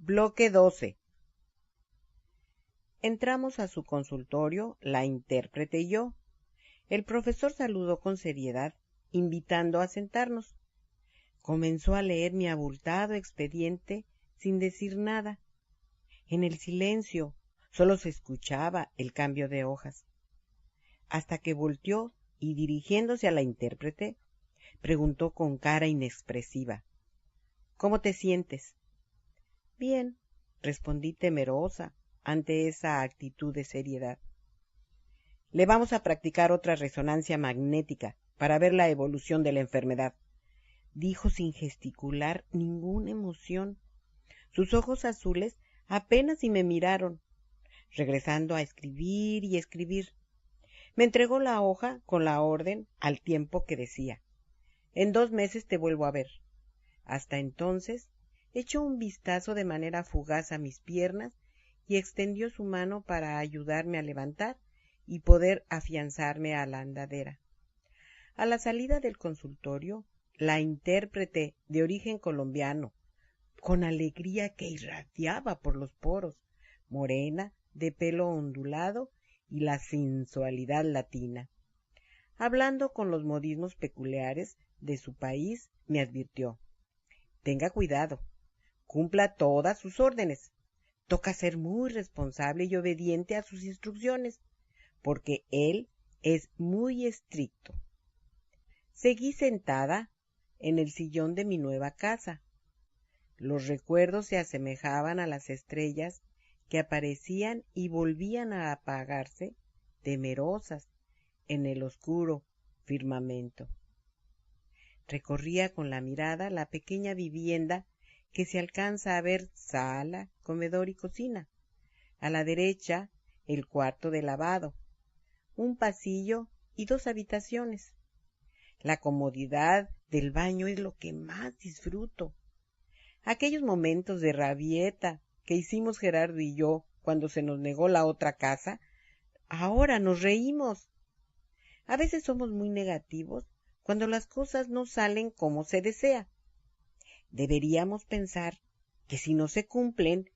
Bloque 12. Entramos a su consultorio, la intérprete y yo. El profesor saludó con seriedad, invitando a sentarnos. Comenzó a leer mi abultado expediente sin decir nada. En el silencio solo se escuchaba el cambio de hojas. Hasta que volteó y, dirigiéndose a la intérprete, preguntó con cara inexpresiva: ¿Cómo te sientes? Bien, respondí temerosa ante esa actitud de seriedad. Le vamos a practicar otra resonancia magnética para ver la evolución de la enfermedad, dijo sin gesticular ninguna emoción. Sus ojos azules apenas si me miraron, regresando a escribir y escribir. Me entregó la hoja con la orden al tiempo que decía: En 2 meses te vuelvo a ver. Hasta entonces echó un vistazo de manera fugaz a mis piernas y extendió su mano para ayudarme a levantar y poder afianzarme a la andadera. A la salida del consultorio, la intérprete, de origen colombiano, con alegría que irradiaba por los poros, morena, de pelo ondulado y la sensualidad latina, hablando con los modismos peculiares de su país, me advirtió: Tenga cuidado, cumpla todas sus órdenes. Toca ser muy responsable y obediente a sus instrucciones, porque él es muy estricto. Seguí sentada en el sillón de mi nueva casa. Los recuerdos se asemejaban a las estrellas que aparecían y volvían a apagarse, temerosas, en el oscuro firmamento. Recorría con la mirada la pequeña vivienda que se alcanza a ver: sala, comedor y cocina. A la derecha, el cuarto de lavado, un pasillo y 2 habitaciones. La comodidad del baño es lo que más disfruto. Aquellos momentos de rabieta que hicimos Gerardo y yo cuando se nos negó la otra casa, ahora nos reímos. A veces somos muy negativos cuando las cosas no salen como se desea. Deberíamos pensar que si no se cumplen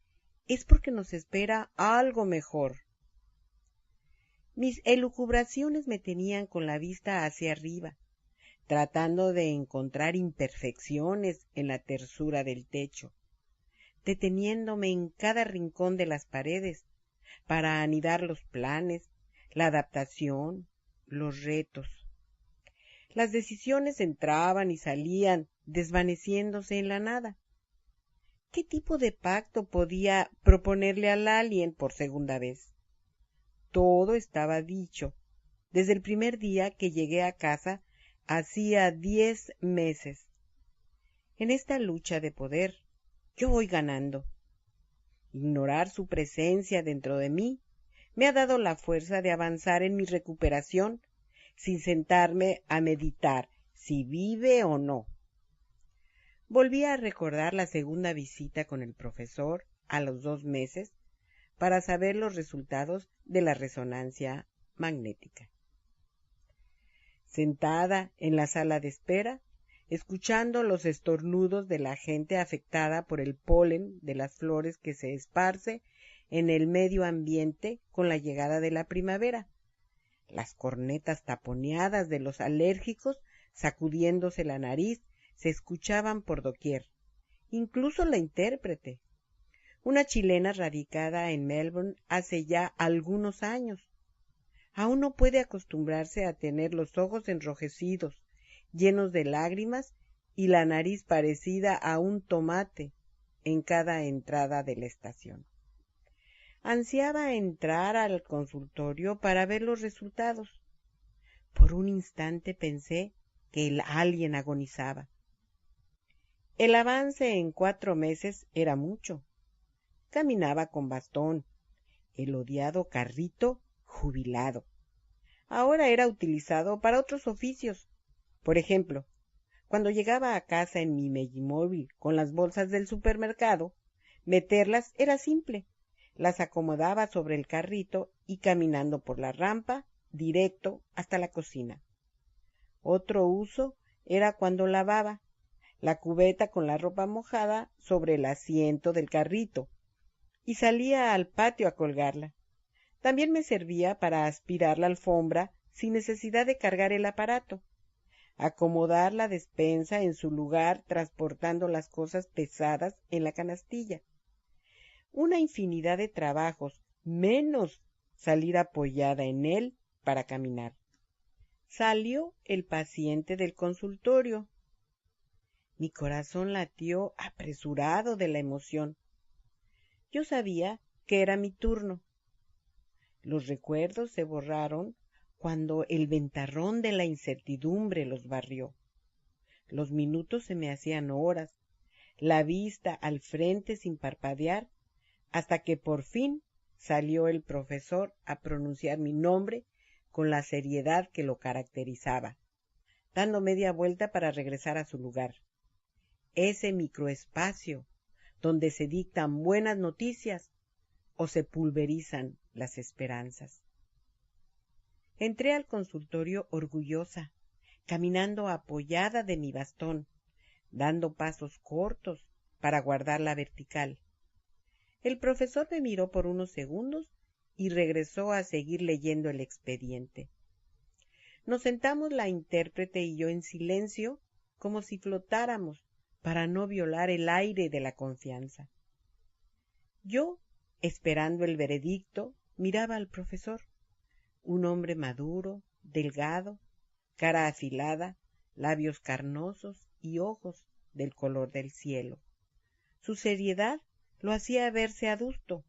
es porque nos espera algo mejor. Mis elucubraciones me tenían con la vista hacia arriba, tratando de encontrar imperfecciones en la tersura del techo, deteniéndome en cada rincón de las paredes para anidar los planes, la adaptación, los retos. Las decisiones entraban y salían, desvaneciéndose en la nada. ¿Qué tipo de pacto podía proponerle al alien por segunda vez? Todo estaba dicho. Desde el primer día que llegué a casa, hacía 10 meses. En esta lucha de poder, yo voy ganando. Ignorar su presencia dentro de mí me ha dado la fuerza de avanzar en mi recuperación sin sentarme a meditar si vive o no. Volví a recordar la segunda visita con el profesor a los 2 meses para saber los resultados de la resonancia magnética. Sentada en la sala de espera, escuchando los estornudos de la gente afectada por el polen de las flores que se esparce en el medio ambiente con la llegada de la primavera, las cornetas taponeadas de los alérgicos sacudiéndose la nariz se escuchaban por doquier, incluso la intérprete, una chilena radicada en Melbourne hace ya algunos años. Aún no puede acostumbrarse a tener los ojos enrojecidos, llenos de lágrimas, y la nariz parecida a un tomate en cada entrada de la estación. Ansiaba entrar al consultorio para ver los resultados. Por un instante pensé que el alien agonizaba. El avance en 4 meses era mucho. Caminaba con bastón, el odiado carrito jubilado. Ahora era utilizado para otros oficios. Por ejemplo, cuando llegaba a casa en mi Megimóvil con las bolsas del supermercado, meterlas era simple. Las acomodaba sobre el carrito y caminando por la rampa, directo hasta la cocina. Otro uso era cuando lavaba. la cubeta con la ropa mojada sobre el asiento del carrito, y salía al patio a colgarla. También me servía para aspirar la alfombra sin necesidad de cargar el aparato, acomodar la despensa en su lugar transportando las cosas pesadas en la canastilla. Una infinidad de trabajos, menos salir apoyada en él para caminar. Salió el paciente del consultorio. Mi corazón latió apresurado de la emoción. Yo sabía que era mi turno. Los recuerdos se borraron cuando el ventarrón de la incertidumbre los barrió. Los minutos se me hacían horas, la vista al frente sin parpadear, hasta que por fin salió el profesor a pronunciar mi nombre con la seriedad que lo caracterizaba, dando media vuelta para regresar a su lugar. Ese microespacio donde se dictan buenas noticias o se pulverizan las esperanzas. Entré al consultorio orgullosa, caminando apoyada de mi bastón, dando pasos cortos para guardar la vertical. El profesor me miró por unos segundos y regresó a seguir leyendo el expediente. Nos sentamos la intérprete y yo en silencio, como si flotáramos, para no violar el aire de la confianza. Yo, esperando el veredicto, miraba al profesor, un hombre maduro, delgado, cara afilada, labios carnosos y ojos del color del cielo. Su seriedad lo hacía verse adusto,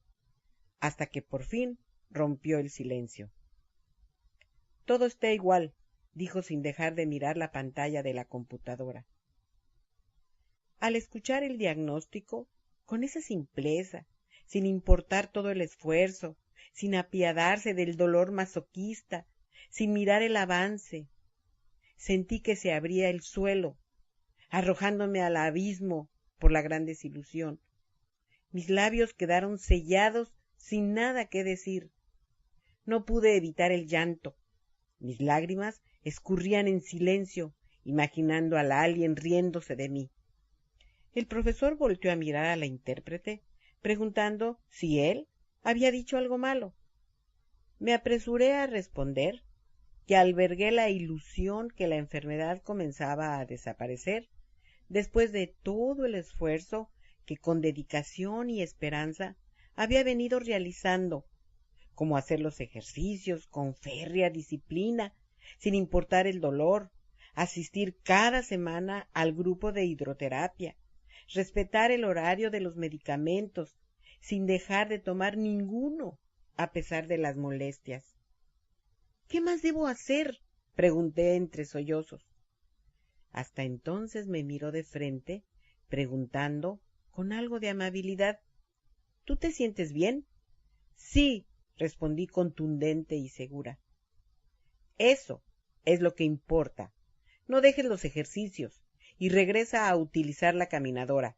hasta que por fin rompió el silencio. Todo está igual, dijo sin dejar de mirar la pantalla de la computadora. Al escuchar el diagnóstico, con esa simpleza, sin importar todo el esfuerzo, sin apiadarse del dolor masoquista, sin mirar el avance, sentí que se abría el suelo, arrojándome al abismo por la gran desilusión. Mis labios quedaron sellados sin nada que decir. No pude evitar el llanto. Mis lágrimas escurrían en silencio, imaginando al alien riéndose de mí. El profesor volteó a mirar a la intérprete, preguntando si él había dicho algo malo. Me apresuré a responder que albergué la ilusión que la enfermedad comenzaba a desaparecer después de todo el esfuerzo que con dedicación y esperanza había venido realizando, como hacer los ejercicios con férrea disciplina, sin importar el dolor, asistir cada semana al grupo de hidroterapia, respetar el horario de los medicamentos, sin dejar de tomar ninguno, a pesar de las molestias. ¿Qué más debo hacer?, pregunté entre sollozos. Hasta entonces me miró de frente, preguntando con algo de amabilidad: ¿Tú te sientes bien? Sí, respondí contundente y segura. Eso es lo que importa. No dejes los ejercicios y regresa a utilizar la caminadora.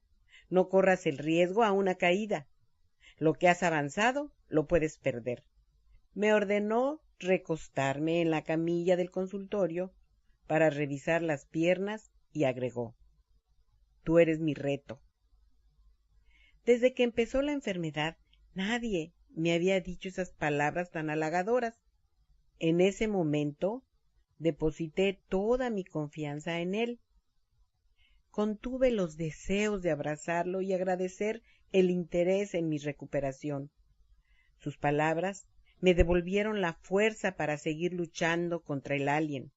No corras el riesgo a una caída. Lo que has avanzado lo puedes perder. Me ordenó recostarme en la camilla del consultorio para revisar las piernas y agregó: Tú eres mi reto. Desde que empezó la enfermedad, nadie me había dicho esas palabras tan halagadoras. En ese momento deposité toda mi confianza en él. Contuve los deseos de abrazarlo y agradecer el interés en mi recuperación. Sus palabras me devolvieron la fuerza para seguir luchando contra el alien,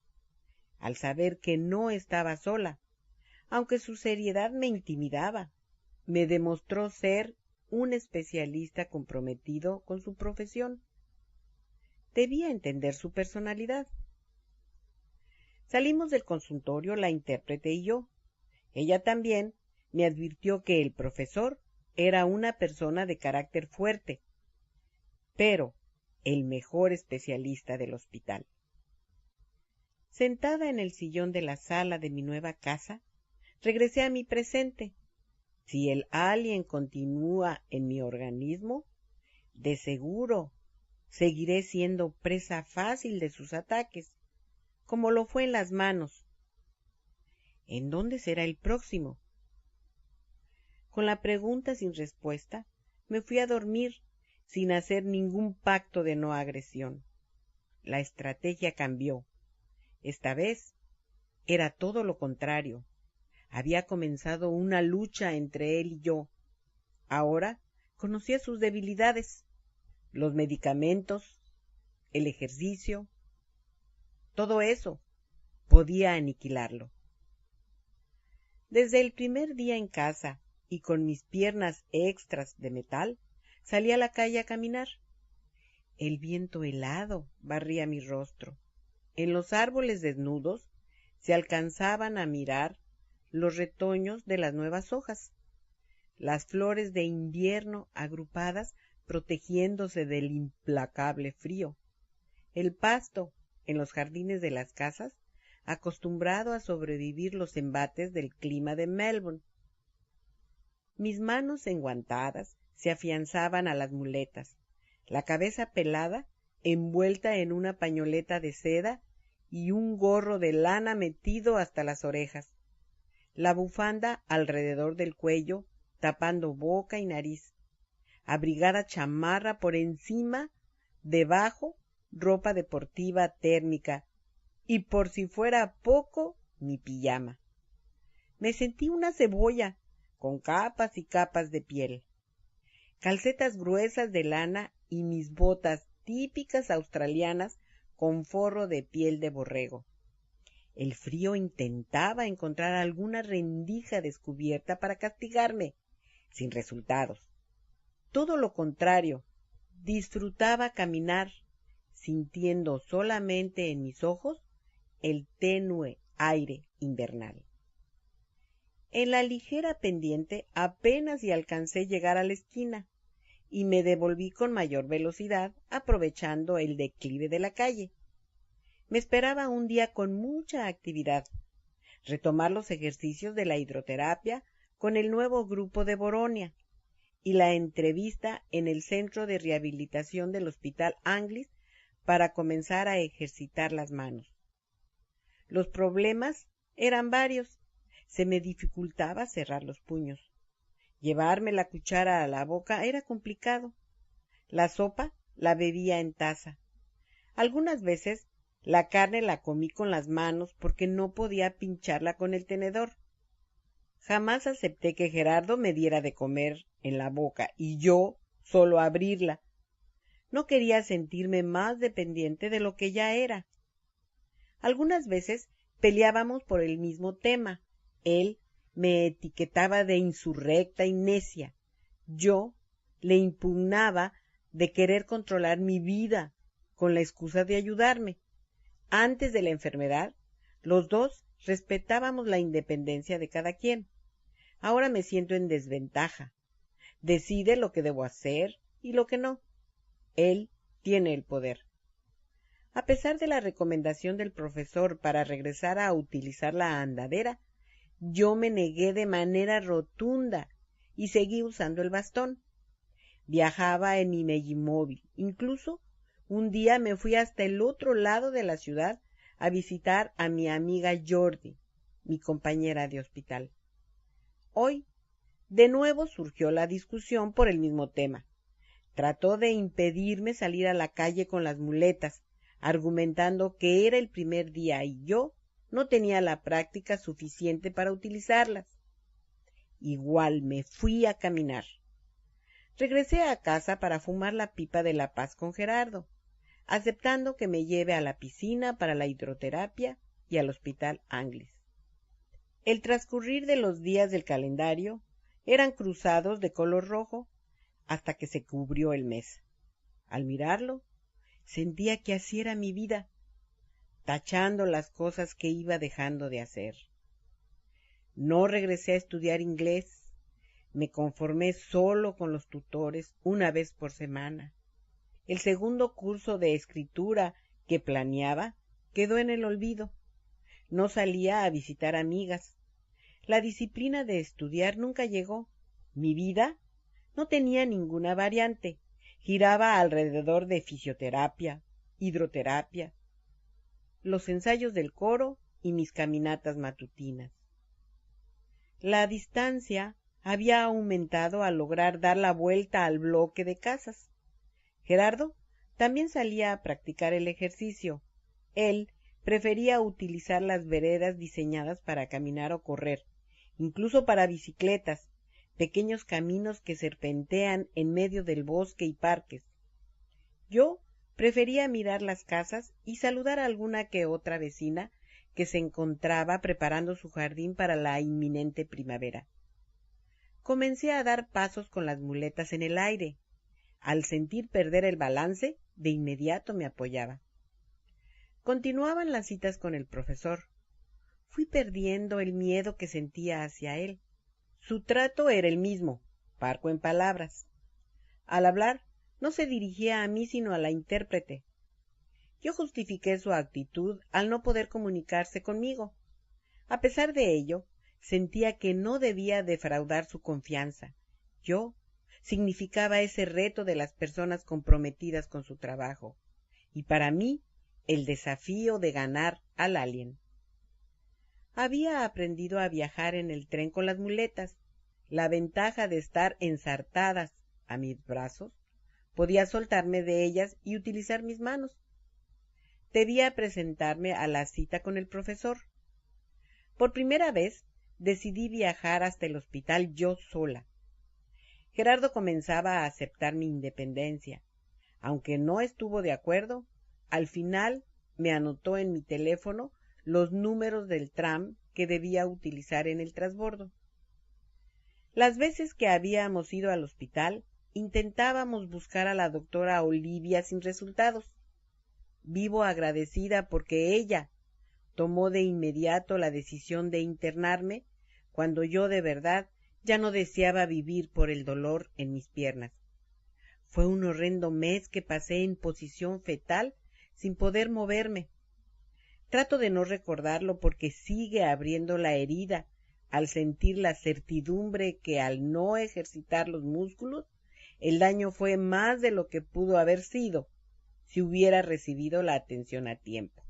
al saber que no estaba sola, aunque su seriedad me intimidaba. Me demostró ser un especialista comprometido con su profesión. Debía entender su personalidad. Salimos del consultorio la intérprete y yo. Ella también me advirtió que el profesor era una persona de carácter fuerte, pero el mejor especialista del hospital. Sentada en el sillón de la sala de mi nueva casa, regresé a mi presente. Si el alien continúa en mi organismo, de seguro seguiré siendo presa fácil de sus ataques, como lo fue en las manos. ¿En dónde será el próximo? Con la pregunta sin respuesta, me fui a dormir sin hacer ningún pacto de no agresión. La estrategia cambió. Esta vez era todo lo contrario. Había comenzado una lucha entre él y yo. Ahora conocía sus debilidades, los medicamentos, el ejercicio. Todo eso podía aniquilarlo. Desde el primer día en casa y con mis piernas extras de metal, salí a la calle a caminar. El viento helado barría mi rostro. En los árboles desnudos se alcanzaban a mirar los retoños de las nuevas hojas, las flores de invierno agrupadas protegiéndose del implacable frío, el pasto en los jardines de las casas acostumbrado a sobrevivir los embates del clima de Melbourne. Mis manos enguantadas se afianzaban a las muletas, la cabeza pelada envuelta en una pañoleta de seda y un gorro de lana metido hasta las orejas, la bufanda alrededor del cuello tapando boca y nariz, abrigada chamarra por encima, debajo ropa deportiva térmica y por si fuera poco mi pijama. Me sentí una cebolla con capas y capas de piel, calcetas gruesas de lana y mis botas típicas australianas con forro de piel de borrego. El frío intentaba encontrar alguna rendija descubierta para castigarme, sin resultados. Todo lo contrario, disfrutaba caminar, sintiendo solamente en mis ojos el tenue aire invernal. En la ligera pendiente apenas si alcancé llegar a la esquina y me devolví con mayor velocidad, aprovechando el declive de la calle. Me esperaba un día con mucha actividad, retomar los ejercicios de la hidroterapia con el nuevo grupo de Boronia y la entrevista en el centro de rehabilitación del Hospital Anglis para comenzar a ejercitar las manos. Los problemas eran varios. Se me dificultaba cerrar los puños. Llevarme la cuchara a la boca era complicado. La sopa la bebía en taza. Algunas veces la carne la comí con las manos porque no podía pincharla con el tenedor. Jamás acepté que Gerardo me diera de comer en la boca y yo solo abrirla. No quería sentirme más dependiente de lo que ya era. Algunas veces peleábamos por el mismo tema. Él me etiquetaba de insurrecta y necia. Yo le impugnaba de querer controlar mi vida con la excusa de ayudarme. Antes de la enfermedad, los dos respetábamos la independencia de cada quien. Ahora me siento en desventaja. Decide lo que debo hacer y lo que no. Él tiene el poder. A pesar de la recomendación del profesor para regresar a utilizar la andadera, yo me negué de manera rotunda y seguí usando el bastón. Viajaba en mi Megimóvil. Incluso un día me fui hasta el otro lado de la ciudad a visitar a mi amiga Jordi, mi compañera de hospital. Hoy, de nuevo surgió la discusión por el mismo tema. Trató de impedirme salir a la calle con las muletas, argumentando que era el primer día y yo no tenía la práctica suficiente para utilizarlas. Igual me fui a caminar. Regresé a casa para fumar la pipa de la paz con Gerardo, aceptando que me lleve a la piscina para la hidroterapia y al Hospital Anglis. El transcurrir de los días del calendario eran cruzados de color rojo hasta que se cubrió el mes. Al mirarlo, sentía que así era mi vida, tachando las cosas que iba dejando de hacer. No regresé a estudiar inglés, me conformé solo con los tutores una vez por semana. El segundo curso de escritura que planeaba quedó en el olvido. No salía a visitar amigas. La disciplina de estudiar nunca llegó. Mi vida no tenía ninguna variante. Giraba alrededor de fisioterapia, hidroterapia, los ensayos del coro y mis caminatas matutinas. La distancia había aumentado al lograr dar la vuelta al bloque de casas. Gerardo también salía a practicar el ejercicio. Él prefería utilizar las veredas diseñadas para caminar o correr, incluso para bicicletas, pequeños caminos que serpentean en medio del bosque y parques. Yo prefería mirar las casas y saludar a alguna que otra vecina que se encontraba preparando su jardín para la inminente primavera. Comencé a dar pasos con las muletas en el aire. Al sentir perder el balance, de inmediato me apoyaba. Continuaban las citas con el profesor. Fui perdiendo el miedo que sentía hacia él. Su trato era el mismo, parco en palabras. Al hablar, no se dirigía a mí sino a la intérprete. Yo justifiqué su actitud al no poder comunicarse conmigo. A pesar de ello, sentía que no debía defraudar su confianza. Yo significaba ese reto de las personas comprometidas con su trabajo, y para mí el desafío de ganar al alien. Había aprendido a viajar en el tren con las muletas. La ventaja de estar ensartadas a mis brazos, podía soltarme de ellas y utilizar mis manos. Debía presentarme a la cita con el profesor. Por primera vez decidí viajar hasta el hospital yo sola. Gerardo comenzaba a aceptar mi independencia. Aunque no estuvo de acuerdo, al final me anotó en mi teléfono los números del tram que debía utilizar en el transbordo. Las veces que habíamos ido al hospital, intentábamos buscar a la doctora Olivia sin resultados. Vivo agradecida porque ella tomó de inmediato la decisión de internarme cuando yo de verdad ya no deseaba vivir por el dolor en mis piernas. Fue un horrendo mes que pasé en posición fetal sin poder moverme. Trato de no recordarlo porque sigue abriendo la herida al sentir la certidumbre que al no ejercitar los músculos, el daño fue más de lo que pudo haber sido si hubiera recibido la atención a tiempo.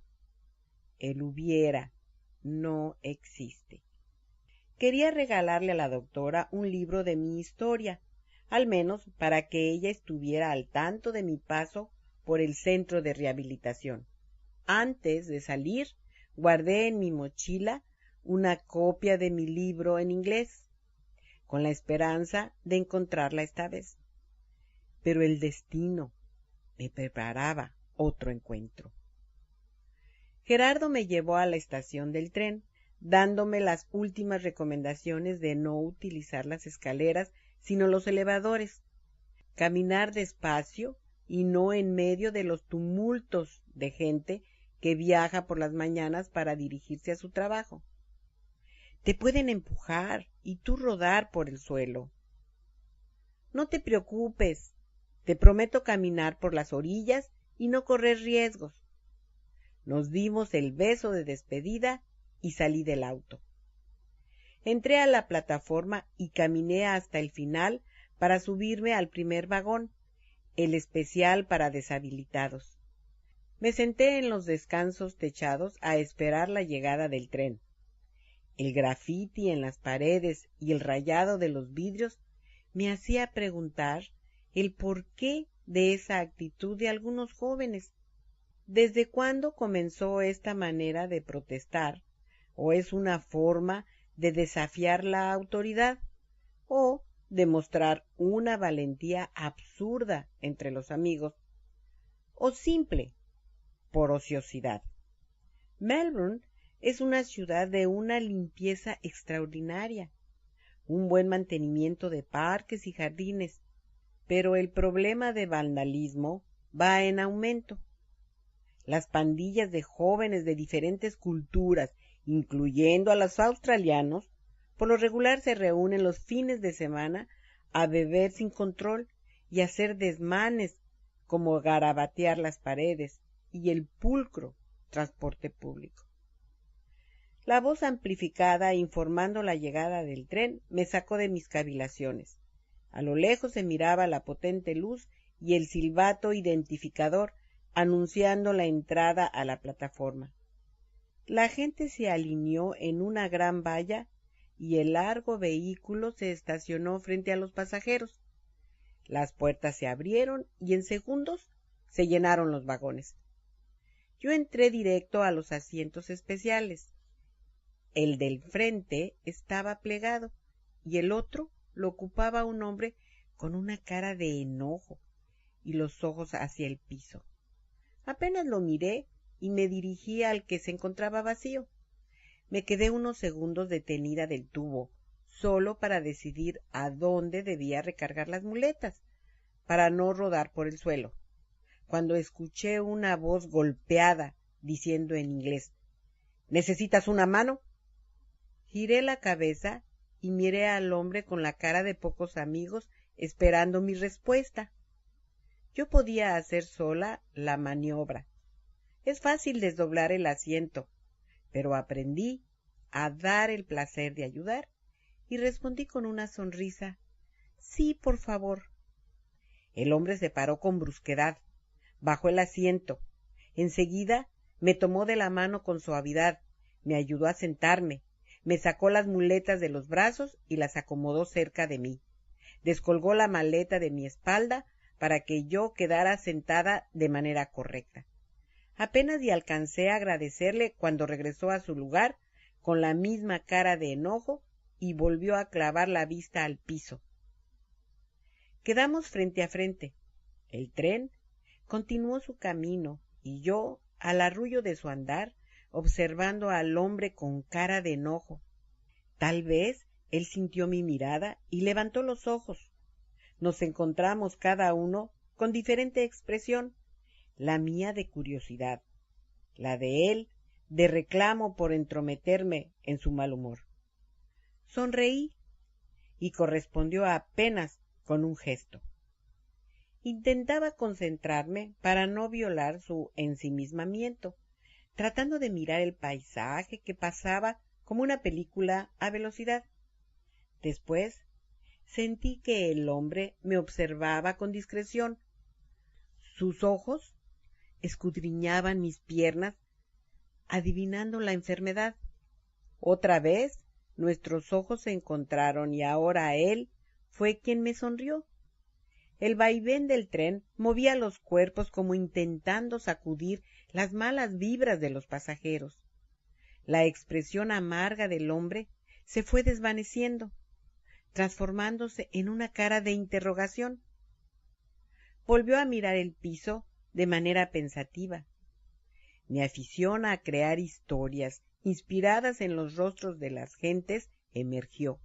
El hubiera no existe. Quería regalarle a la doctora un libro de mi historia, al menos para que ella estuviera al tanto de mi paso por el centro de rehabilitación. Antes de salir, guardé en mi mochila una copia de mi libro en inglés, con la esperanza de encontrarla esta vez. Pero el destino me preparaba otro encuentro. Gerardo me llevó a la estación del tren, dándome las últimas recomendaciones de no utilizar las escaleras, sino los elevadores, caminar despacio y no en medio de los tumultos de gente que viaja por las mañanas para dirigirse a su trabajo. Te pueden empujar y tú rodar por el suelo. No te preocupes, te prometo caminar por las orillas y no correr riesgos. Nos dimos el beso de despedida y salí del auto. Entré a la plataforma y caminé hasta el final para subirme al primer vagón, el especial para deshabilitados. Me senté en los descansos techados a esperar la llegada del tren. El grafiti en las paredes y el rayado de los vidrios me hacía preguntar el porqué de esa actitud de algunos jóvenes. ¿Desde cuándo comenzó esta manera de protestar? ¿O es una forma de desafiar la autoridad? ¿O de mostrar una valentía absurda entre los amigos? ¿O simple por ociosidad? Melbourne es una ciudad de una limpieza extraordinaria, un buen mantenimiento de parques y jardines, pero el problema de vandalismo va en aumento. Las pandillas de jóvenes de diferentes culturas, incluyendo a los australianos, por lo regular se reúnen los fines de semana a beber sin control y hacer desmanes como garabatear las paredes y el pulcro transporte público. La voz amplificada informando la llegada del tren me sacó de mis cavilaciones. A lo lejos se miraba la potente luz y el silbato identificador anunciando la entrada a la plataforma. La gente se alineó en una gran valla y el largo vehículo se estacionó frente a los pasajeros. Las puertas se abrieron y en segundos se llenaron los vagones. Yo entré directo a los asientos especiales. El del frente estaba plegado y el otro lo ocupaba un hombre con una cara de enojo y los ojos hacia el piso. Apenas lo miré y me dirigí al que se encontraba vacío. Me quedé unos segundos detenida del tubo, solo para decidir a dónde debía recargar las muletas, para no rodar por el suelo, cuando escuché una voz golpeada diciendo en inglés: ¿Necesitas una mano? Giré la cabeza y miré al hombre con la cara de pocos amigos esperando mi respuesta. Yo podía hacer sola la maniobra. Es fácil desdoblar el asiento, pero aprendí a dar el placer de ayudar y respondí con una sonrisa: Sí, por favor. El hombre se paró con brusquedad, bajó el asiento. Enseguida me tomó de la mano con suavidad, me ayudó a sentarme, me sacó las muletas de los brazos y las acomodó cerca de mí. Descolgó la maleta de mi espalda para que yo quedara sentada de manera correcta. Apenas y alcancé a agradecerle cuando regresó a su lugar con la misma cara de enojo y volvió a clavar la vista al piso. Quedamos frente a frente. El tren continuó su camino y yo, al arrullo de su andar, observando al hombre con cara de enojo. Tal vez él sintió mi mirada y levantó los ojos. Nos encontramos cada uno con diferente expresión, la mía de curiosidad, la de él de reclamo por entrometerme en su mal humor. Sonreí y correspondió apenas con un gesto. Intentaba concentrarme para no violar su ensimismamiento, tratando de mirar el paisaje que pasaba como una película a velocidad. Después sentí que el hombre me observaba con discreción. Sus ojos escudriñaban mis piernas, adivinando la enfermedad. Otra vez nuestros ojos se encontraron y ahora él fue quien me sonrió. El vaivén del tren movía los cuerpos como intentando sacudir las malas vibras de los pasajeros. La expresión amarga del hombre se fue desvaneciendo, transformándose en una cara de interrogación. Volvió a mirar el piso de manera pensativa. Mi afición a crear historias inspiradas en los rostros de las gentes emergió.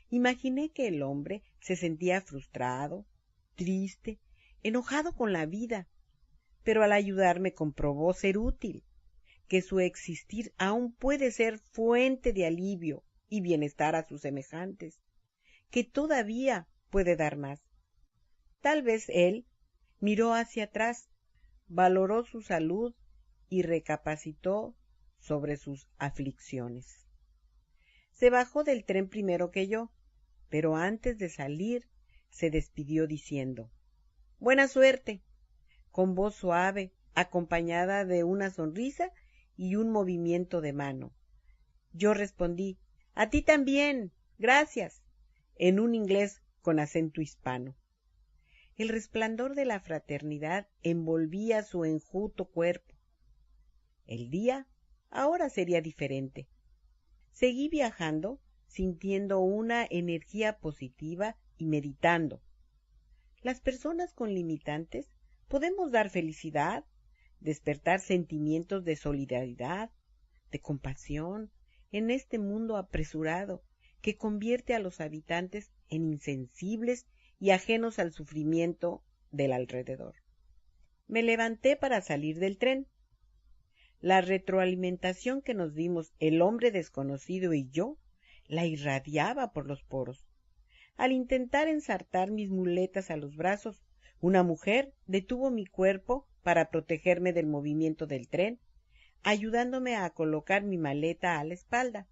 Imaginé que el hombre se sentía frustrado, triste, enojado con la vida, pero al ayudarme comprobó ser útil, que su existir aún puede ser fuente de alivio y bienestar a sus semejantes, que todavía puede dar más. Tal vez él miró hacia atrás, valoró su salud y recapacitó sobre sus aflicciones. Se bajó del tren primero que yo, pero antes de salir se despidió diciendo: «Buena suerte», con voz suave, acompañada de una sonrisa y un movimiento de mano. Yo respondí: «A ti también, gracias», en un inglés con acento hispano. El resplandor de la fraternidad envolvía su enjuto cuerpo. El día ahora sería diferente. Seguí viajando, sintiendo una energía positiva y meditando. Las personas con limitantes podemos dar felicidad, despertar sentimientos de solidaridad, de compasión, en este mundo apresurado que convierte a los habitantes en insensibles y ajenos al sufrimiento del alrededor. Me levanté para salir del tren. La retroalimentación que nos dimos el hombre desconocido y yo la irradiaba por los poros. Al intentar ensartar mis muletas a los brazos, una mujer detuvo mi cuerpo para protegerme del movimiento del tren, ayudándome a colocar mi maleta a la espalda.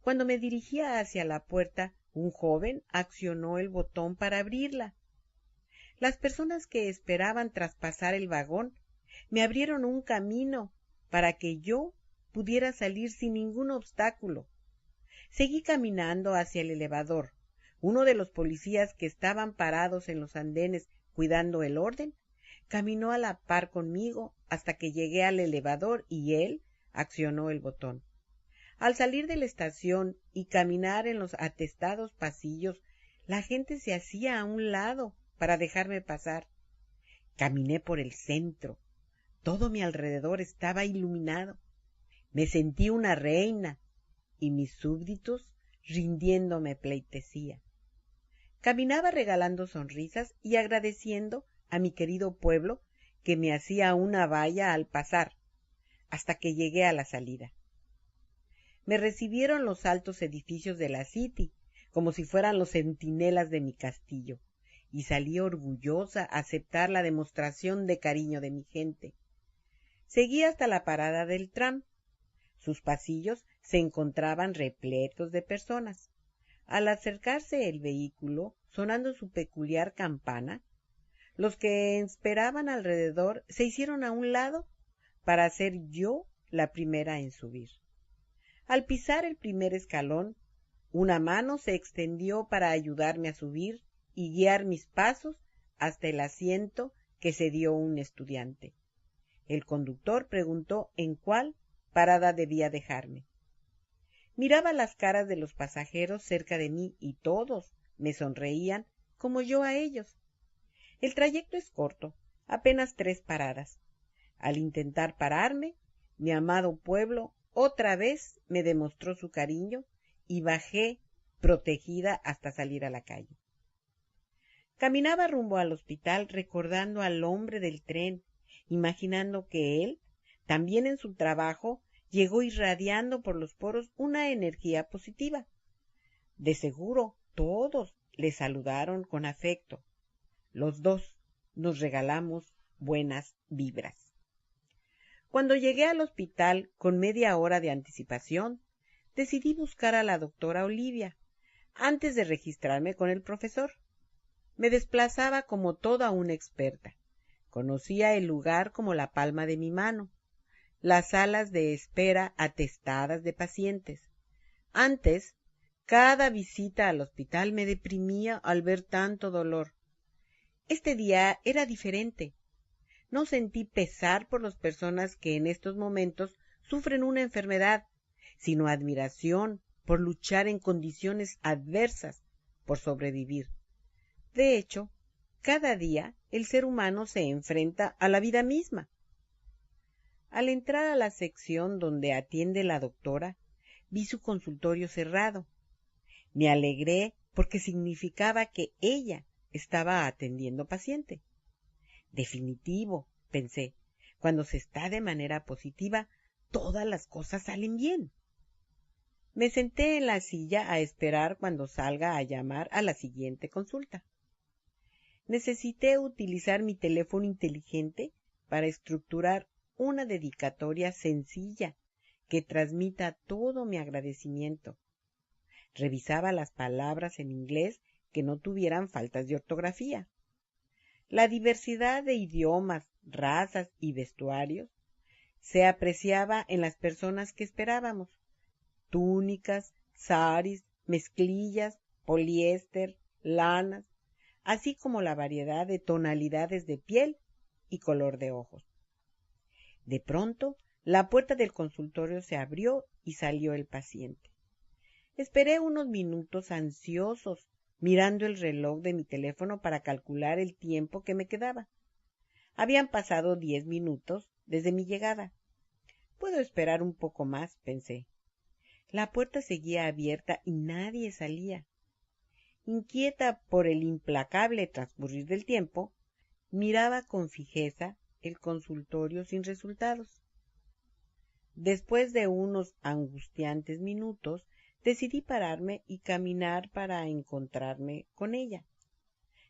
Cuando me dirigía hacia la puerta, un joven accionó el botón para abrirla. Las personas que esperaban traspasar el vagón me abrieron un camino para que yo pudiera salir sin ningún obstáculo. Seguí caminando hacia el elevador. Uno de los policías que estaban parados en los andenes cuidando el orden caminó a la par conmigo hasta que llegué al elevador y él accionó el botón. Al salir de la estación y caminar en los atestados pasillos, la gente se hacía a un lado para dejarme pasar. Caminé por el centro. Todo mi alrededor estaba iluminado. Me sentí una reina y mis súbditos rindiéndome pleitesía. Caminaba regalando sonrisas y agradeciendo a mi querido pueblo que me hacía una valla al pasar, hasta que llegué a la salida. Me recibieron los altos edificios de la City, como si fueran los centinelas de mi castillo, y salí orgullosa a aceptar la demostración de cariño de mi gente. Seguí hasta la parada del tram. Sus pasillos se encontraban repletos de personas. Al acercarse el vehículo, sonando su peculiar campana, los que esperaban alrededor se hicieron a un lado para ser yo la primera en subir. Al pisar el primer escalón, una mano se extendió para ayudarme a subir y guiar mis pasos hasta el asiento que cedió un estudiante. El conductor preguntó en cuál parada debía dejarme. Miraba las caras de los pasajeros cerca de mí y todos me sonreían como yo a ellos. El trayecto es corto, apenas 3 paradas. Al intentar pararme, mi amado pueblo otra vez me demostró su cariño y bajé protegida hasta salir a la calle. Caminaba rumbo al hospital recordando al hombre del tren, imaginando que él, también en su trabajo, llegó irradiando por los poros una energía positiva. De seguro todos le saludaron con afecto. Los dos nos regalamos buenas vibras. Cuando llegué al hospital con media hora de anticipación, decidí buscar a la doctora Olivia antes de registrarme con el profesor. Me desplazaba como toda una experta. Conocía el lugar como la palma de mi mano. Las salas de espera atestadas de pacientes. Antes, cada visita al hospital me deprimía al ver tanto dolor. Este día era diferente. No sentí pesar por las personas que en estos momentos sufren una enfermedad, sino admiración por luchar en condiciones adversas, por sobrevivir. De hecho, cada día el ser humano se enfrenta a la vida misma. Al entrar a la sección donde atiende la doctora, vi su consultorio cerrado. Me alegré porque significaba que ella estaba atendiendo paciente. Definitivo, pensé, cuando se está de manera positiva, todas las cosas salen bien. Me senté en la silla a esperar cuando salga a llamar a la siguiente consulta. Necesité utilizar mi teléfono inteligente para estructurar una dedicatoria sencilla que transmita todo mi agradecimiento. Revisaba las palabras en inglés que no tuvieran faltas de ortografía. La diversidad de idiomas, razas y vestuarios se apreciaba en las personas que esperábamos. Túnicas, saris, mezclillas, poliéster, lanas, así como la variedad de tonalidades de piel y color de ojos. De pronto, la puerta del consultorio se abrió y salió el paciente. Esperé unos minutos ansiosos, mirando el reloj de mi teléfono para calcular el tiempo que me quedaba. Habían pasado 10 minutos desde mi llegada. Puedo esperar un poco más, pensé. La puerta seguía abierta y nadie salía. Inquieta por el implacable transcurrir del tiempo, miraba con fijeza el consultorio sin resultados. Después de unos angustiantes minutos, decidí pararme y caminar para encontrarme con ella.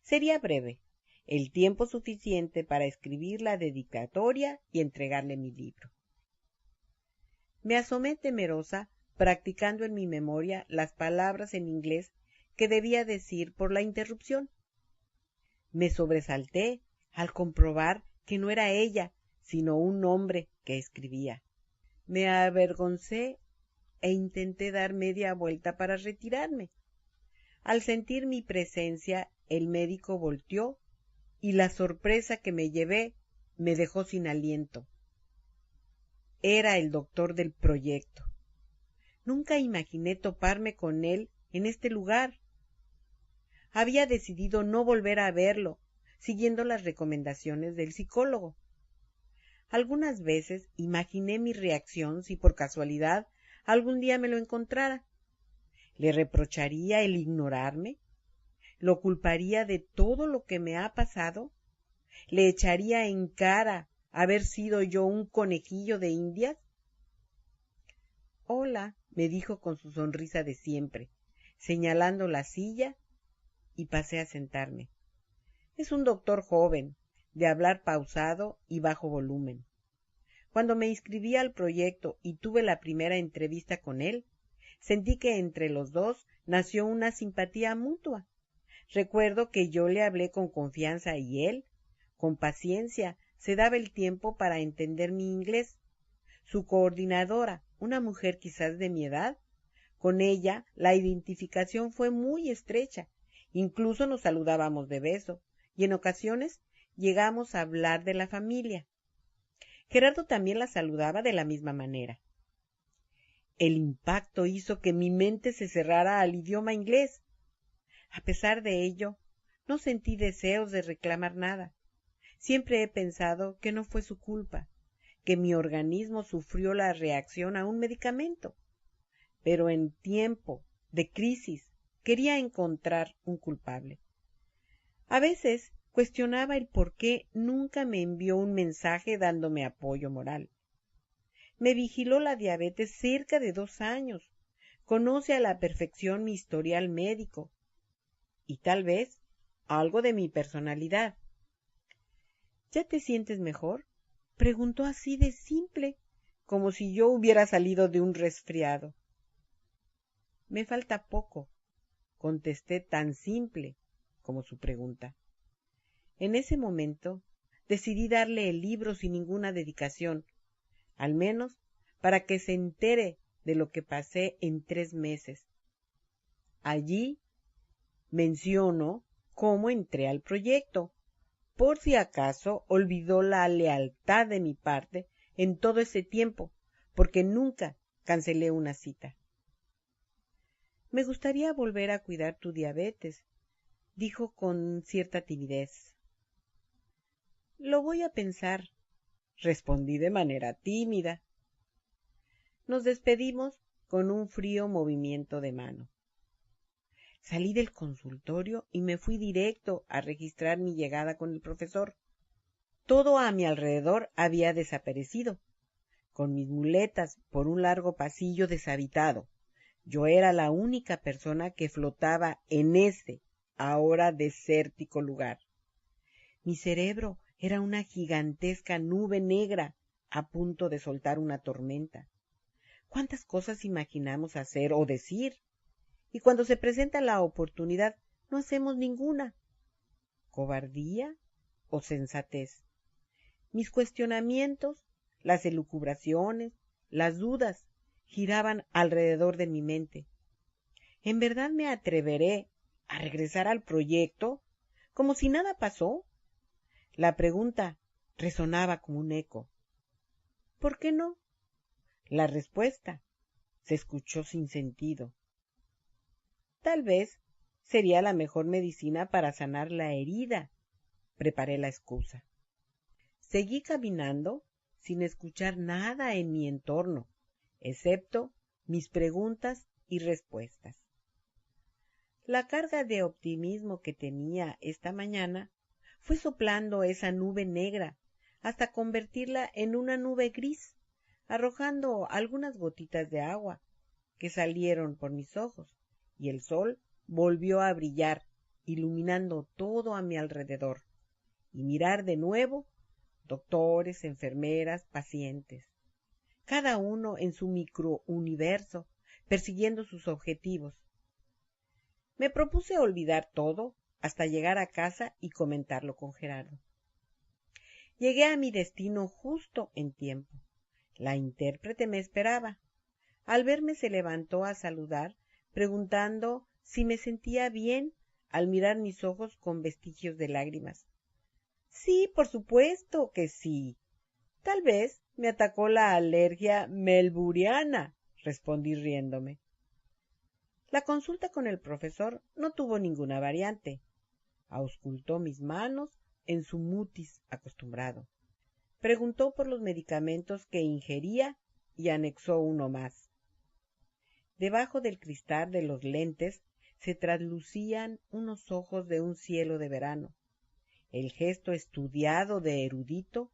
Sería breve, el tiempo suficiente para escribir la dedicatoria y entregarle mi libro. Me asomé temerosa, practicando en mi memoria las palabras en inglés que debía decir por la interrupción. Me sobresalté al comprobar que no era ella, sino un hombre que escribía. Me avergoncé e intenté dar media vuelta para retirarme. Al sentir mi presencia, el médico volteó y la sorpresa que me llevé me dejó sin aliento. Era el doctor del proyecto. Nunca imaginé toparme con él en este lugar. Había decidido no volver a verlo, siguiendo las recomendaciones del psicólogo. Algunas veces imaginé mi reacción si por casualidad algún día me lo encontrara. ¿Le reprocharía el ignorarme? ¿Lo culparía de todo lo que me ha pasado? ¿Le echaría en cara haber sido yo un conejillo de Indias? Hola, me dijo con su sonrisa de siempre, señalando la silla, y pasé a sentarme. Es un doctor joven, de hablar pausado y bajo volumen. Cuando me inscribí al proyecto y tuve la primera entrevista con él, sentí que entre los dos nació una simpatía mutua. Recuerdo que yo le hablé con confianza y él, con paciencia, se daba el tiempo para entender mi inglés. Su coordinadora, una mujer quizás de mi edad, con ella la identificación fue muy estrecha. Incluso nos saludábamos de beso y en ocasiones llegamos a hablar de la familia. Gerardo también la saludaba de la misma manera. El impacto hizo que mi mente se cerrara al idioma inglés. A pesar de ello, no sentí deseos de reclamar nada. Siempre he pensado que no fue su culpa, que mi organismo sufrió la reacción a un medicamento. Pero en tiempo de crisis quería encontrar un culpable. A veces cuestionaba el por qué nunca me envió un mensaje dándome apoyo moral. Me vigiló la diabetes cerca de 2 años. Conoce a la perfección mi historial médico y tal vez algo de mi personalidad. ¿Ya te sientes mejor?, preguntó así de simple, como si yo hubiera salido de un resfriado. Me falta poco, contesté tan simple como su pregunta. En ese momento decidí darle el libro sin ninguna dedicación, al menos para que se entere de lo que pasé en 3 meses. Allí menciono cómo entré al proyecto, por si acaso olvidó la lealtad de mi parte en todo ese tiempo, porque nunca cancelé una cita. Me gustaría volver a cuidar tu diabetes, dijo con cierta timidez. Lo voy a pensar, respondí de manera tímida. Nos despedimos con un frío movimiento de mano. Salí del consultorio y me fui directo a registrar mi llegada con el profesor. Todo a mi alrededor había desaparecido. Con mis muletas por un largo pasillo deshabitado, yo era la única persona que flotaba en ese ahora desértico lugar. Mi cerebro era una gigantesca nube negra a punto de soltar una tormenta. ¿Cuántas cosas imaginamos hacer o decir? Y cuando se presenta la oportunidad, no hacemos ninguna. ¿Cobardía o sensatez? Mis cuestionamientos, las elucubraciones, las dudas giraban alrededor de mi mente. ¿En verdad me atreveré a regresar al proyecto como si nada pasó? La pregunta resonaba como un eco. ¿Por qué no? La respuesta se escuchó sin sentido. Tal vez sería la mejor medicina para sanar la herida. Preparé la excusa. Seguí caminando sin escuchar nada en mi entorno, excepto mis preguntas y respuestas. La carga de optimismo que tenía esta mañana fue soplando esa nube negra hasta convertirla en una nube gris, arrojando algunas gotitas de agua que salieron por mis ojos, y el sol volvió a brillar, iluminando todo a mi alrededor, y mirar de nuevo doctores, enfermeras, pacientes, cada uno en su microuniverso, persiguiendo sus objetivos. Me propuse olvidar todo hasta llegar a casa y comentarlo con Gerardo. Llegué a mi destino justo en tiempo. La intérprete me esperaba. Al verme se levantó a saludar, preguntando si me sentía bien al mirar mis ojos con vestigios de lágrimas. Sí, por supuesto que sí. Tal vez me atacó la alergia melburiana, respondí riéndome. La consulta con el profesor no tuvo ninguna variante. Auscultó mis manos en su mutis acostumbrado. Preguntó por los medicamentos que ingería y anexó uno más. Debajo del cristal de los lentes se traslucían unos ojos de un cielo de verano. El gesto estudiado de erudito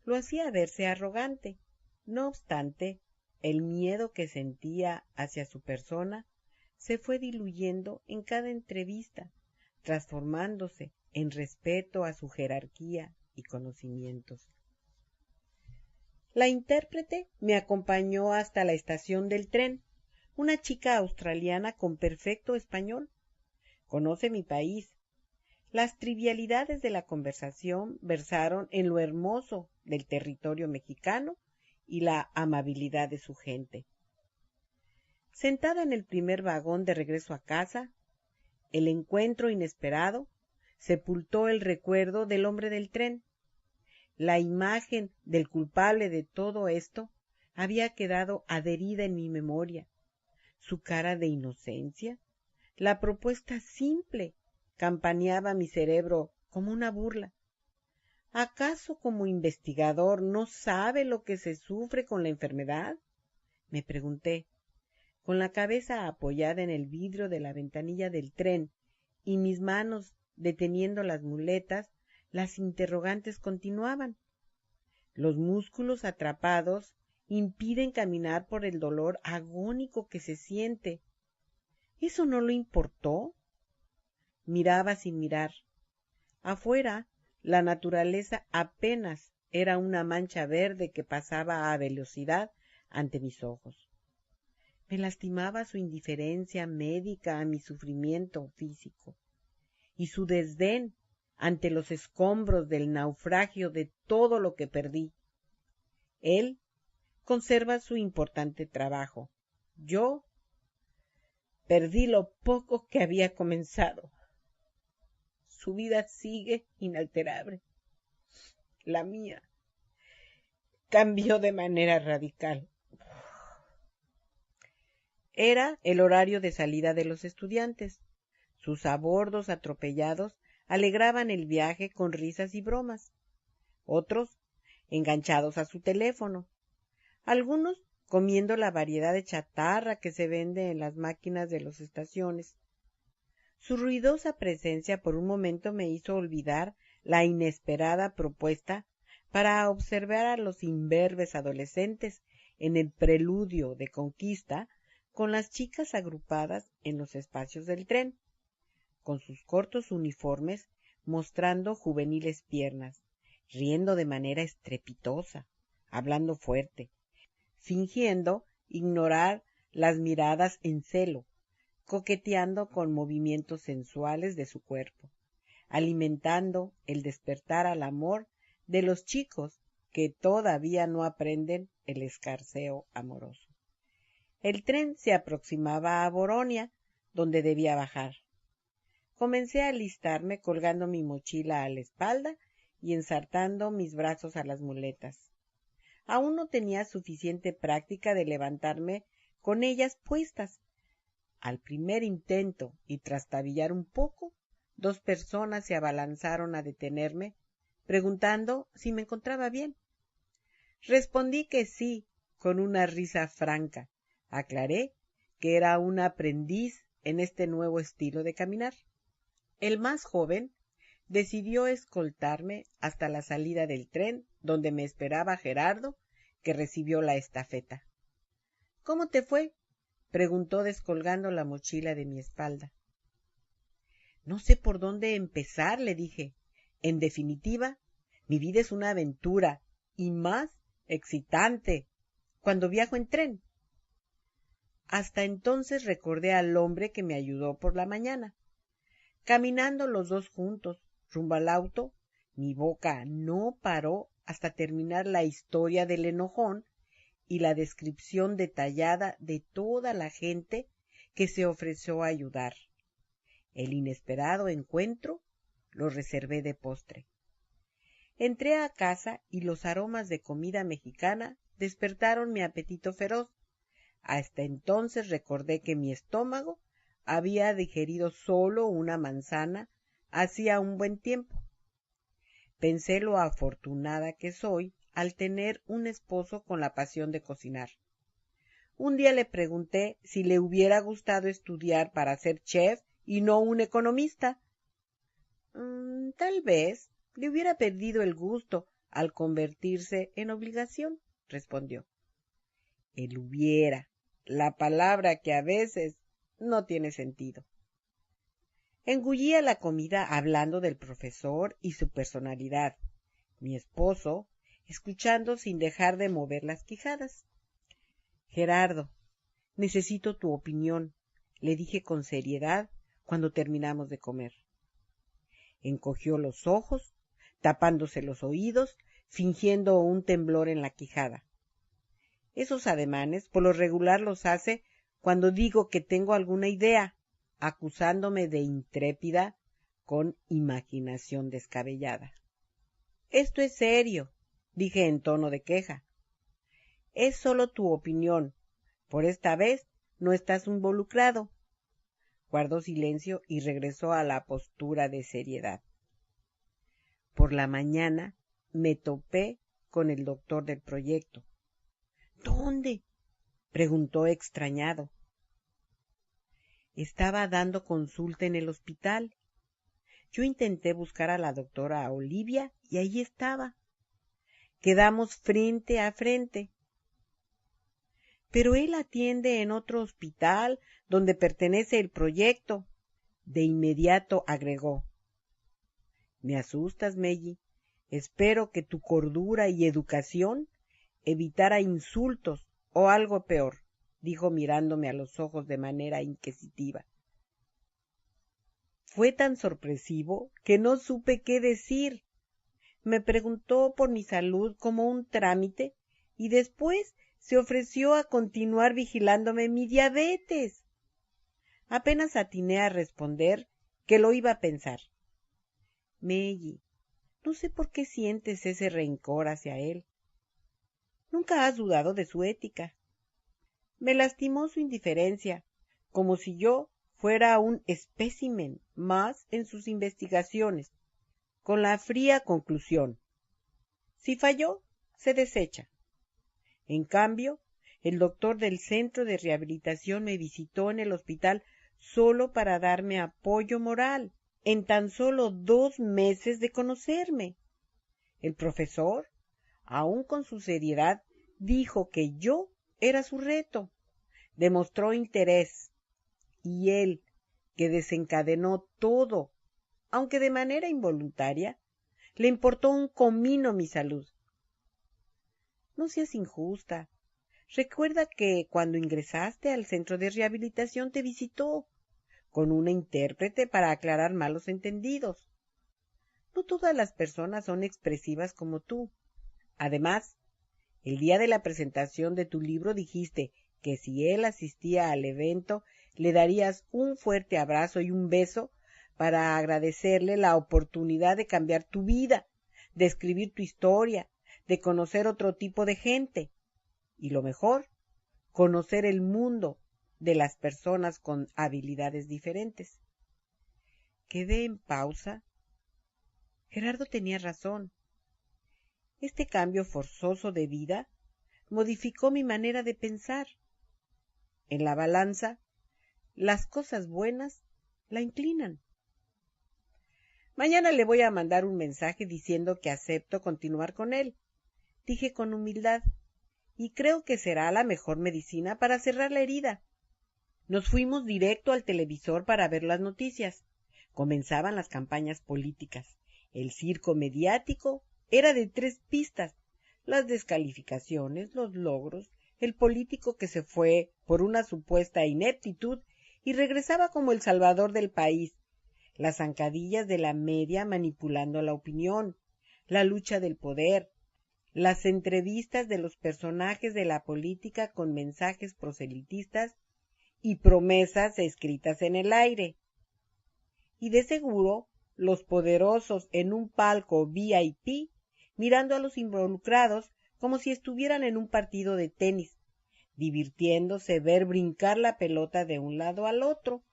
lo hacía verse arrogante. No obstante, el miedo que sentía hacia su persona se fue diluyendo en cada entrevista, transformándose en respeto a su jerarquía y conocimientos. La intérprete me acompañó hasta la estación del tren, una chica australiana con perfecto español. Conoce mi país. Las trivialidades de la conversación versaron en lo hermoso del territorio mexicano y la amabilidad de su gente. Sentada en el primer vagón de regreso a casa, el encuentro inesperado sepultó el recuerdo del hombre del tren. La imagen del culpable de todo esto había quedado adherida en mi memoria. Su cara de inocencia, la propuesta simple, campaneaba mi cerebro como una burla. ¿Acaso como investigador no sabe lo que se sufre con la enfermedad? Me pregunté, con la cabeza apoyada en el vidrio de la ventanilla del tren y mis manos deteniendo las muletas, las interrogantes continuaban. Los músculos atrapados impiden caminar por el dolor agónico que se siente. ¿Eso no lo importó? Miraba sin mirar. Afuera, la naturaleza apenas era una mancha verde que pasaba a velocidad ante mis ojos. Me lastimaba su indiferencia médica a mi sufrimiento físico y su desdén ante los escombros del naufragio de todo lo que perdí. Él conserva su importante trabajo. Yo perdí lo poco que había comenzado. Su vida sigue inalterable. La mía cambió de manera radical. Era el horario de salida de los estudiantes. Sus abordos atropellados alegraban el viaje con risas y bromas. Otros, enganchados a su teléfono. Algunos comiendo la variedad de chatarra que se vende en las máquinas de las estaciones. Su ruidosa presencia por un momento me hizo olvidar la inesperada propuesta para observar a los imberbes adolescentes en el preludio de conquista con las chicas agrupadas en los espacios del tren, con sus cortos uniformes mostrando juveniles piernas, riendo de manera estrepitosa, hablando fuerte, fingiendo ignorar las miradas en celo, coqueteando con movimientos sensuales de su cuerpo, alimentando el despertar al amor de los chicos que todavía no aprenden el escarceo amoroso. El tren se aproximaba a Boronia, donde debía bajar. Comencé a alistarme colgando mi mochila a la espalda y ensartando mis brazos a las muletas. Aún no tenía suficiente práctica de levantarme con ellas puestas. Al primer intento y trastabillar un poco, 2 personas se abalanzaron a detenerme, preguntando si me encontraba bien. Respondí que sí, con una risa franca. Aclaré que era un aprendiz en este nuevo estilo de caminar. El más joven decidió escoltarme hasta la salida del tren, donde me esperaba Gerardo, que recibió la estafeta. ¿Cómo te fue?, preguntó descolgando la mochila de mi espalda. No sé por dónde empezar, le dije. En definitiva, mi vida es una aventura, y más excitante, cuando viajo en tren. Hasta entonces recordé al hombre que me ayudó por la mañana. Caminando los dos juntos, rumbo al auto, mi boca no paró hasta terminar la historia del enojón y la descripción detallada de toda la gente que se ofreció a ayudar. El inesperado encuentro lo reservé de postre. Entré a casa y los aromas de comida mexicana despertaron mi apetito feroz. Hasta entonces recordé que mi estómago había digerido solo una manzana hacía un buen tiempo. Pensé lo afortunada que soy al tener un esposo con la pasión de cocinar. Un día le pregunté si le hubiera gustado estudiar para ser chef y no un economista. Tal vez le hubiera perdido el gusto al convertirse en obligación, respondió. El hubiera, la palabra que a veces no tiene sentido. Engullía la comida hablando del profesor y su personalidad. Mi esposo, escuchando sin dejar de mover las quijadas. Gerardo, necesito tu opinión, le dije con seriedad cuando terminamos de comer. Encogió los ojos, tapándose los oídos, fingiendo un temblor en la quijada. Esos ademanes por lo regular los hace cuando digo que tengo alguna idea, acusándome de intrépida con imaginación descabellada. Esto es serio, dije en tono de queja. Es solo tu opinión. Por esta vez no estás involucrado. Guardó silencio y regresó a la postura de seriedad. Por la mañana me topé con el doctor del proyecto. ¿Dónde? Preguntó extrañado. Estaba dando consulta en el hospital. Yo intenté buscar a la doctora Olivia y allí estaba. Quedamos frente a frente. Pero él atiende en otro hospital donde pertenece el proyecto. De inmediato agregó. Me asustas, Meggy. Espero que tu cordura y educación evitara insultos o algo peor, dijo mirándome a los ojos de manera inquisitiva. Fue tan sorpresivo que no supe qué decir. Me preguntó por mi salud como un trámite y después se ofreció a continuar vigilándome mi diabetes. Apenas atiné a responder que lo iba a pensar. Meggy, no sé por qué sientes ese rencor hacia él. Nunca has dudado de su ética. Me lastimó su indiferencia, como si yo fuera un espécimen más en sus investigaciones, con la fría conclusión. Si falló, se desecha. En cambio, el doctor del centro de rehabilitación me visitó en el hospital solo para darme apoyo moral, en tan solo 2 meses de conocerme. El profesor, aun con su seriedad, dijo que yo era su reto. Demostró interés. Y él, que desencadenó todo, aunque de manera involuntaria, le importó un comino mi salud. No seas injusta. Recuerda que cuando ingresaste al centro de rehabilitación te visitó, con una intérprete para aclarar malos entendidos. No todas las personas son expresivas como tú. Además, el día de la presentación de tu libro dijiste que si él asistía al evento, le darías un fuerte abrazo y un beso para agradecerle la oportunidad de cambiar tu vida, de escribir tu historia, de conocer otro tipo de gente. Y lo mejor, conocer el mundo de las personas con habilidades diferentes. Quedé en pausa. Gerardo tenía razón. Este cambio forzoso de vida modificó mi manera de pensar. En la balanza, las cosas buenas la inclinan. Mañana le voy a mandar un mensaje diciendo que acepto continuar con él, dije con humildad, y creo que será la mejor medicina para cerrar la herida. Nos fuimos directo al televisor para ver las noticias. Comenzaban las campañas políticas. El circo mediático era de 3 pistas: las descalificaciones, los logros, el político que se fue por una supuesta ineptitud y regresaba como el salvador del país, las zancadillas de la media manipulando la opinión, la lucha del poder, las entrevistas de los personajes de la política con mensajes proselitistas y promesas escritas en el aire. Y de seguro, los poderosos en un palco VIP mirando a los involucrados como si estuvieran en un partido de tenis, divirtiéndose ver brincar la pelota de un lado al otro,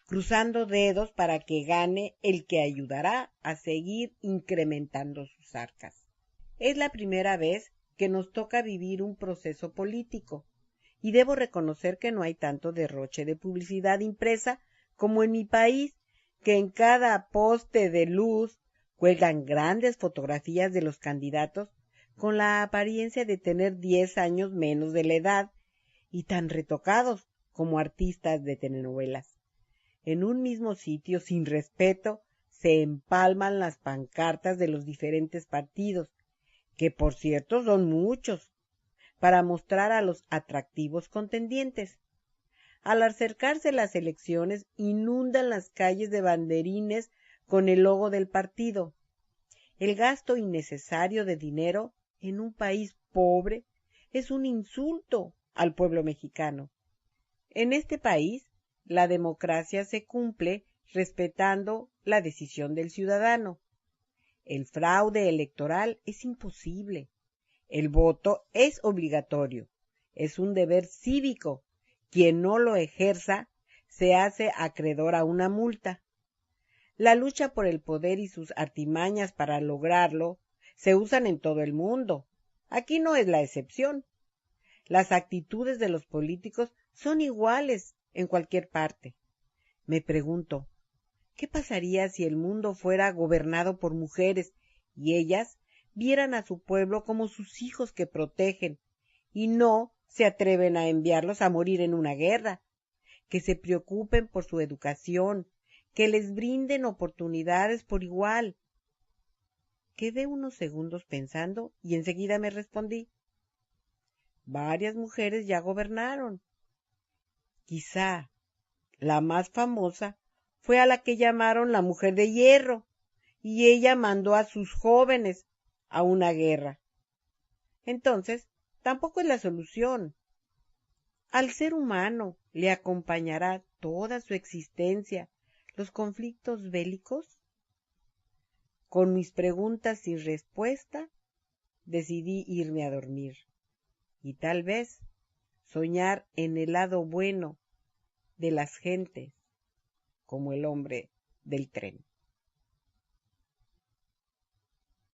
cruzando dedos para que gane el que ayudará a seguir incrementando sus arcas. Es la primera vez que nos toca vivir un proceso político, y debo reconocer que no hay tanto derroche de publicidad impresa como en mi país, que en cada poste de luz cuelgan grandes fotografías de los candidatos con la apariencia de tener 10 años menos de la edad y tan retocados como artistas de telenovelas. En un mismo sitio, sin respeto, se empalman las pancartas de los diferentes partidos, que por cierto son muchos, para mostrar a los atractivos contendientes. Al acercarse las elecciones, inundan las calles de banderines con el logo del partido. El gasto innecesario de dinero en un país pobre es un insulto al pueblo mexicano. En este país, la democracia se cumple respetando la decisión del ciudadano. El fraude electoral es imposible. El voto es obligatorio. Es un deber cívico. Quien no lo ejerza se hace acreedor a una multa. La lucha por el poder y sus artimañas para lograrlo se usan en todo el mundo. Aquí no es la excepción. Las actitudes de los políticos son iguales en cualquier parte. Me pregunto, ¿qué pasaría si el mundo fuera gobernado por mujeres y ellas vieran a su pueblo como sus hijos que protegen y no se atreven a enviarlos a morir en una guerra? Que se preocupen por su educación, que les brinden oportunidades por igual. Quedé unos segundos pensando y enseguida me respondí. Varias mujeres ya gobernaron. Quizá la más famosa fue a la que llamaron la mujer de hierro, y ella mandó a sus jóvenes a una guerra. Entonces, tampoco es la solución. Al ser humano le acompañará toda su existencia los conflictos bélicos. Con mis preguntas sin respuesta, decidí irme a dormir y tal vez soñar en el lado bueno de las gentes, como el hombre del tren.